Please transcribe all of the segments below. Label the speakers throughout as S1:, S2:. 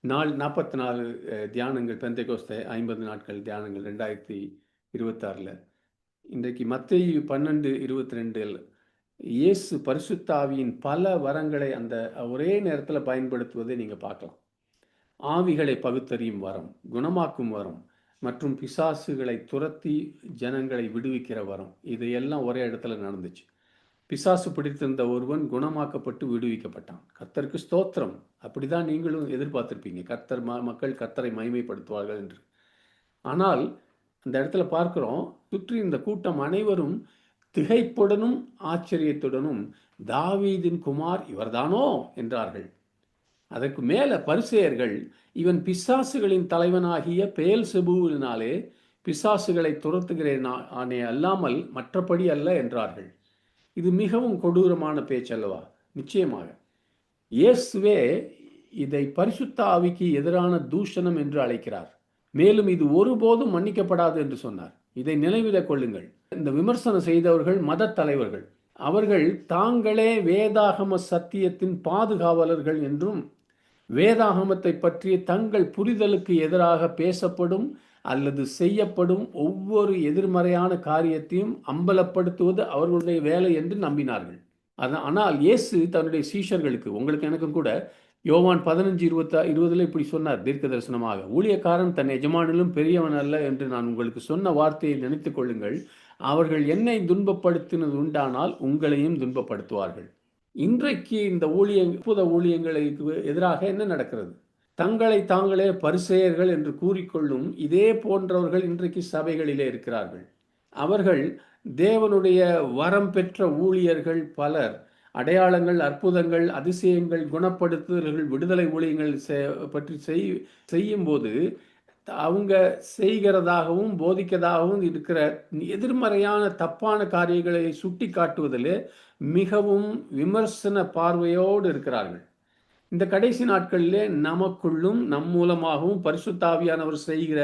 S1: 44 தியானங்கள் பெந்தைகோஸ்தே 50 நாட்கள் தியானங்கள் 2026ல். இன்றைக்கு மத்தேயு 12:22 இயேசு பரிசுத்த ஆவியின் பல வரங்களை அந்த ஒரே நேரத்தில் பயன்படுத்துவதை நீங்கள் பார்க்கலாம். ஆவிகளை பகுத்தறியும் வரம், குணமாக்கும் வரம் மற்றும் பிசாசுகளை துரத்தி ஜனங்களை விடுவிக்கிற வரம், இதையெல்லாம் ஒரே இடத்துல நடந்துச்சு. பிசாசு பிடித்திருந்த ஒருவன் குணமாக்கப்பட்டு விடுவிக்கப்பட்டான். கர்த்தருக்கு ஸ்தோத்திரம். அப்படிதான் நீங்களும் எதிர்பார்த்திருப்பீங்க, மக்கள் கர்த்தரை மகிமைப்படுத்துவார்கள் என்று. ஆனால் அந்த இடத்துல பார்க்கிறோம், சுற்றி இந்த கூட்டம் அனைவரும் திகைப்புடனும் ஆச்சரியத்துடனும் தாவீதின் குமார் இவர்தானோ என்றார்கள். அதற்கு மேல பரிசேயர்கள், இவன் பிசாசுகளின் தலைவனாகிய பெயல்செபூவினாலே பிசாசுகளை துரத்துகிறேனே அல்லாமல் மற்றபடி அல்ல என்றார்கள். இது மிகவும் கொடூரமான பேச்சல்லவா? நிச்சயமாக இயேசுவே இதை பரிசுத்த ஆவிக்கு எதிரான தூஷணம் என்று அழைக்கிறார். மேலும் இது ஒருபோதும் மன்னிக்கப்படாது என்று சொன்னார். இதை நினைவில கொள்ளுங்கள். இந்த விமர்சனம் செய்தவர்கள் மத தலைவர்கள். அவர்கள் தாங்களே வேதாகம சத்தியத்தின் பாதுகாவலர்கள் என்றும், வேதாகமத்தை பற்றிய தங்கள் புரிதலுக்கு எதிராக பேசப்படும் அல்லது செய்யப்படும் ஒவ்வொரு எதிர்மறையான காரியத்தையும் அம்பலப்படுத்துவது அவர்களுடைய வேலை என்று நம்பினார்கள். ஆனால் இயேசு தன்னுடைய சீஷர்களுக்கு, உங்களுக்கு எனக்கும் கூட, யோவான் 15:20 இப்படி சொன்னார் தீர்க்க தரிசனமாக, ஊழியக்காரன் தன் எஜமானிலும் பெரியவன் அல்ல என்று நான் உங்களுக்கு சொன்ன வார்த்தையை நினைத்துக் கொள்ளுங்கள். அவர்கள் என்னை துன்பப்படுத்தினது உண்டானால் உங்களையும் துன்பப்படுத்துவார்கள். இன்றைக்கு இந்த அற்புத ஊழியங்களுக்கு எதிராக என்ன நடக்கிறது? தங்களை தாங்களே பரிசேயர்கள் என்று கூறிக்கொள்ளும் இதே போன்றவர்கள் இன்றைக்கு சபைகளிலே இருக்கிறார்கள். அவர்கள் தேவனுடைய வரம் பெற்ற ஊழியர்கள் பலர் அடையாளங்கள், அற்புதங்கள், அதிசயங்கள், குணப்படுத்துதல்கள், விடுதலை ஊழியங்கள் பற்றி செய்யும்போது அவங்க செய்கிறதாகவும் போதிக்கிறதாகவும் இருக்கிற எதிர்மறையான தப்பான காரியங்களை சுட்டி காட்டுவதில் மிகவும் விமர்சன பார்வையோடு இருக்கிறார்கள். இந்த கடைசி நாட்களிலே நமக்குள்ளும் நம் மூலமாகவும் பரிசுத்த ஆவியானவர் செய்கிற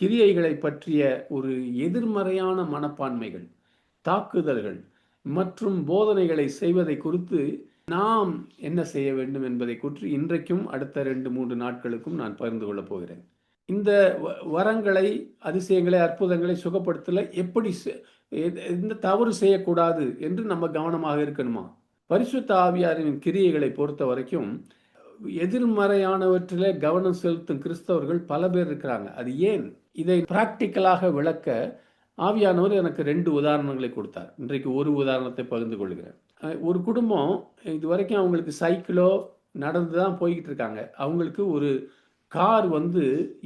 S1: கிரியைகளை பற்றிய ஒரு எதிர்மறையான மனப்பான்மைகள், தாக்குதல்கள் மற்றும் போதனைகளை செய்வதை குறித்து நாம் என்ன செய்ய வேண்டும் என்பதை குறித்து இன்றைக்கும் அடுத்த 2-3 நாட்களுக்கும் நான் பகிர்ந்து கொள்ளப் போகிறேன். இந்த வரங்களை, அதிசயங்களை, அற்புதங்களை சுகப்படுத்தல எப்படி இந்த தவறு செய்யக்கூடாது என்று நம்ம கவனமாக இருக்கணுமா? பரிசுத்த ஆவியாரின் கிரியைகளை பொறுத்த வரைக்கும் எதிர்மறையானவற்றிலே கவனம் செலுத்தும் கிறிஸ்தவர்கள் பல பேர் இருக்கிறாங்க. அது ஏன்? இதை பிராக்டிக்கலாக விளக்க ஆவியானவர் எனக்கு 2 உதாரணங்களை கொடுத்தார். இன்றைக்கு ஒரு உதாரணத்தை பகிர்ந்து கொள்கிறேன். ஒரு குடும்பம் இதுவரைக்கும் அவங்களுக்கு சைக்கிளோ நடந்து தான் போய்கிட்டு இருக்காங்க. அவங்களுக்கு ஒரு கார்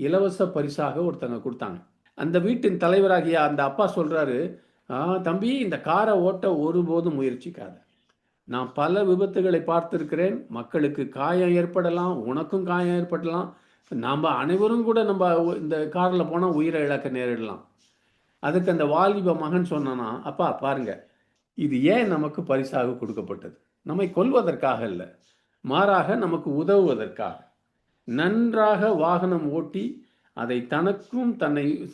S1: இலவச பரிசாக ஒருத்தங்க கொடுத்தாங்க. அந்த வீட்டின் தலைவராகிய அந்த அப்பா சொல்றாரு, தம்பி, இந்த காரை ஓட்ட ஒருபோதும் முயற்சிக்காத. நான் பல விபத்துகளை பார்த்திருக்கிறேன். மக்களுக்கு காயம் ஏற்படலாம், உனக்கும் காயம் ஏற்படலாம். நாம் அனைவரும் கூட நம்ம இந்த காரில் போனால் உயிரை இழக்க நேரிடலாம். அதுக்கு அந்த வாலிப மகன் சொன்னானா, அப்பா பாருங்க, இது ஏன் நமக்கு பரிசாக கொடுக்கப்பட்டது? நம்மை கொல்வதற்காக இல்லை, மாறாக நமக்கு உதவுவதற்காக. நன்றாக வாகனம் ஓட்டி அதை தனக்கும்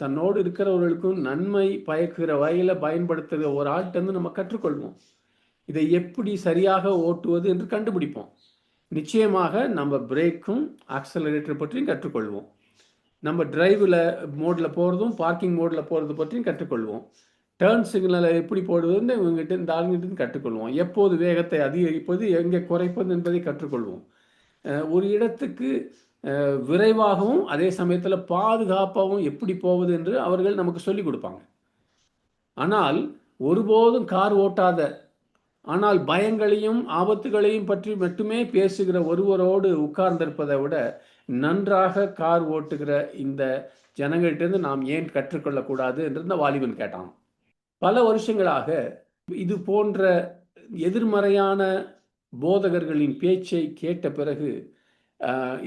S1: தன்னோடு இருக்கிறவர்களுக்கும் நன்மை பயக்குகிற வகையில் பயன்படுத்துகிற ஒரு ஆள்கிட்ட நம்ம கற்றுக்கொள்வோம். இதை எப்படி சரியாக ஓட்டுவது என்று கண்டுபிடிப்போம். நிச்சயமாக நம்ம பிரேக்கும் ஆக்சலரேட்டர் பற்றியும் கற்றுக்கொள்வோம். நம்ம டிரைவில் மோடில் போகிறதும் பார்க்கிங் மோடில் போகிறது பற்றியும் கற்றுக்கொள்வோம். டேர்ன் சிக்னலை எப்படி போடுவதுன்னு இவங்ககிட்ட இந்த ஆளுங்கிட்ட கற்றுக்கொள்வோம். எப்போது வேகத்தை அதிகரிப்பது, எங்கே குறைப்பது என்பதை கற்றுக்கொள்வோம். ஒரு இடத்துக்கு விரைவாகவும் அதே சமயத்தில் பாதுகாப்பாகவும் எப்படி போவது என்று அவர்கள் நமக்கு சொல்லிக் கொடுப்பாங்க. ஆனால் ஒருபோதும் கார் ஓட்டாத, ஆனால் பயங்களையும் ஆபத்துகளையும் பற்றி மட்டுமே பேசுகிற ஒருவரோடு உட்கார்ந்திருப்பதை விட நன்றாக கார் ஓட்டுகிற இந்த ஜனங்கள்கிட்ட நாம் ஏன் கற்றுக்கொள்ளக்கூடாது என்று இந்த வாலிபன் கேட்டான். பல வருஷங்களாக இது போன்ற எதிர்மறையான போதகர்களின் பேச்சை கேட்ட பிறகு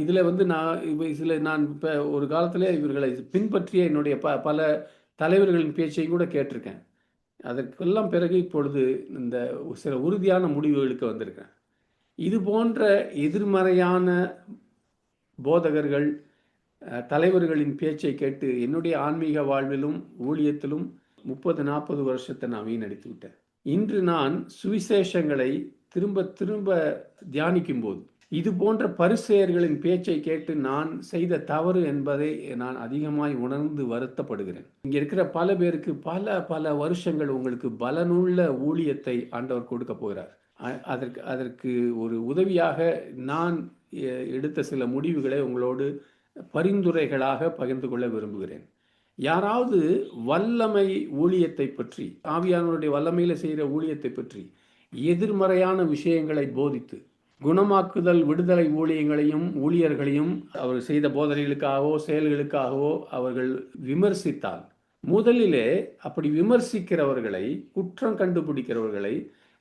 S1: இதில் நான் இப்போ ஒரு காலத்தில் இவர்களை பின்பற்றிய என்னுடைய பல தலைவர்களின் பேச்சையும் கூட கேட்டிருக்கேன். அதற்கெல்லாம் பிறகு இப்பொழுது இந்த சில உறுதியான முடிவுகளுக்கு வந்திருக்கேன். இது போன்ற எதிர்மறையான போதகர்கள், தலைவர்களின் பேச்சை கேட்டு என்னுடைய ஆன்மீக வாழ்விலும் ஊழியத்திலும் 30-40 வருஷத்தை நான் வீணடித்து விட்டேன். இன்று நான் சுவிசேஷங்களை திரும்ப திரும்ப தியானிக்கும் போது இது போன்ற பரிசேயர்களின் பேச்சை கேட்டு நான் செய்த தவறு என்பதை நான் அதிகமாய் உணர்ந்து வருத்தப்படுகிறேன். இங்க இருக்கிற பல பேருக்கு பல பல வருஷங்கள் உங்களுக்கு பலனுள்ள ஊழியத்தை ஆண்டவர் கொடுக்க போகிறார். அதற்கு அதற்கு ஒரு உதவியாக நான் எடுத்த சில முடிவுகளை உங்களோடு பரிந்துரைகளாக பகிர்ந்து கொள்ள விரும்புகிறேன். யாராவது வல்லமை ஊழியத்தை பற்றி, ஆவியானவருடைய வல்லமையில செய்கிற ஊழியத்தை பற்றி எதிர்மறையான விஷயங்களை போதித்து, குணமாக்குதல் விடுதலை ஊழியங்களையும் ஊழியர்களையும் அவர் செய்த போதனைகளுக்காகவோ செயல்களுக்காகவோ அவர்கள் விமர்சித்தால், முதலிலே அப்படி விமர்சிக்கிறவர்களை, குற்றம் கண்டுபிடிக்கிறவர்களை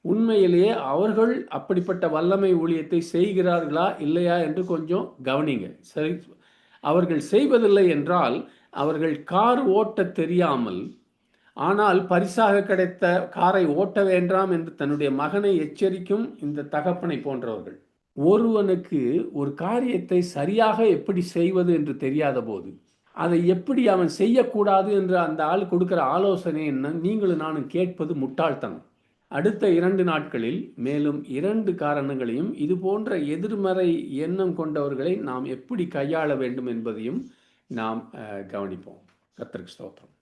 S1: உண்மையிலேயே அவர்கள் அப்படிப்பட்ட வல்லமை ஊழியத்தை செய்கிறார்களா இல்லையா என்று கொஞ்சம் கவனிங்க. சரி, அவர்கள் செய்வதில்லை என்றால் அவர்கள் கார் ஓட்ட தெரியாமல், ஆனால் பரிசாக கிடைத்த காரை ஓட்ட வேண்டாம் என்று தன்னுடைய மகனை எச்சரிக்கும் இந்த தகப்பனை போன்றவர்கள். ஒருவனுக்கு ஒரு காரியத்தை சரியாக எப்படி செய்வது என்று தெரியாத போது அதை எப்படி அவன் செய்யக்கூடாது என்று அந்த ஆள் கொடுக்கிற ஆலோசனை என்ன, நீங்களும் நானும் கேட்பது முட்டாள்தனம். அடுத்த 2 நாட்களில் மேலும் 2 காரணங்களையும், இது போன்ற எதிர்மறை எண்ணம் கொண்டவர்களை நாம் எப்படி கையாள வேண்டும் என்பதையும் நாம் கவனிப்போம். கர்த்தருக்கு ஸ்தோத்திரம்.